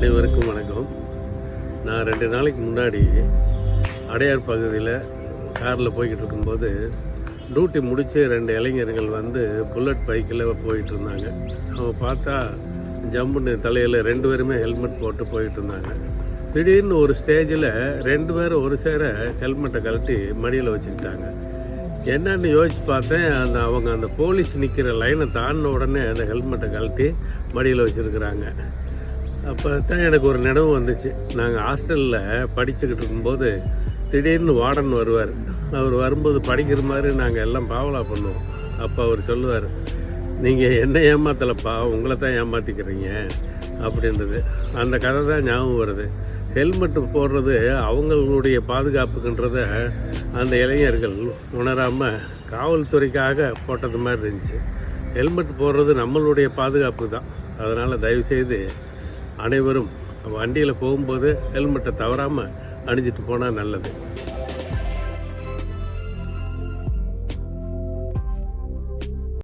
அனைவருக்கும் வணக்கம். நான் 2 நாளைக்கு முன்னாடி அடையார் பகுதியில் காரில் போய்கிட்டு இருக்கும்போது டியூட்டி முடித்து 2 இளைஞர்கள் வந்து புல்லட் பைக்கில் போயிட்டு இருந்தாங்க. அவங்க பார்த்தா ஜம்முன்னு தலையில் 2 பேருமே ஹெல்மெட் போட்டு போயிட்டு இருந்தாங்க. திடீர்னு ஒரு ஸ்டேஜில் 2 பேரும் ஒரு சேர ஹெல்மெட்டை கழட்டி மடியில் வச்சுக்கிட்டாங்க. என்னன்னு யோசித்து பார்த்தேன், அவங்க அந்த போலீஸ் நிற்கிற லைனை தாண்டின உடனே அந்த ஹெல்மெட்டை கழட்டி மடியில் வச்சுருக்குறாங்க. அப்போ தான் எனக்கு ஒரு நினைவு வந்துச்சு. நாங்கள் ஹாஸ்டலில் படிச்சுக்கிட்டு இருக்கும்போது திடீர்னு வார்டன் வருவார். அவர் வரும்போது படிக்கிற மாதிரி நாங்கள் எல்லாம் பாவலா பண்ணுவோம். அப்போ அவர் சொல்லுவார், நீங்கள் என்ன ஏமாத்தலைப்பா, உங்களை தான் ஏமாற்றிக்கிறீங்க அப்படின்றது. அந்த கதை தான் ஞாபகம் வருது. ஹெல்மெட்டு போடுறது அவங்களுடைய பாதுகாப்புக்குன்றத அந்த இளைஞர்கள் உணராமல் காவல்துறைக்காக போட்டது மாதிரி இருந்துச்சு. ஹெல்மெட் போடுறது நம்மளுடைய பாதுகாப்பு தான். அதனால் தயவுசெய்து அனைவரும் வண்டியில் போகும்போது ஹெல்மெட்டை தவறாமல் அணிஞ்சிட்டு போனால் நல்லது.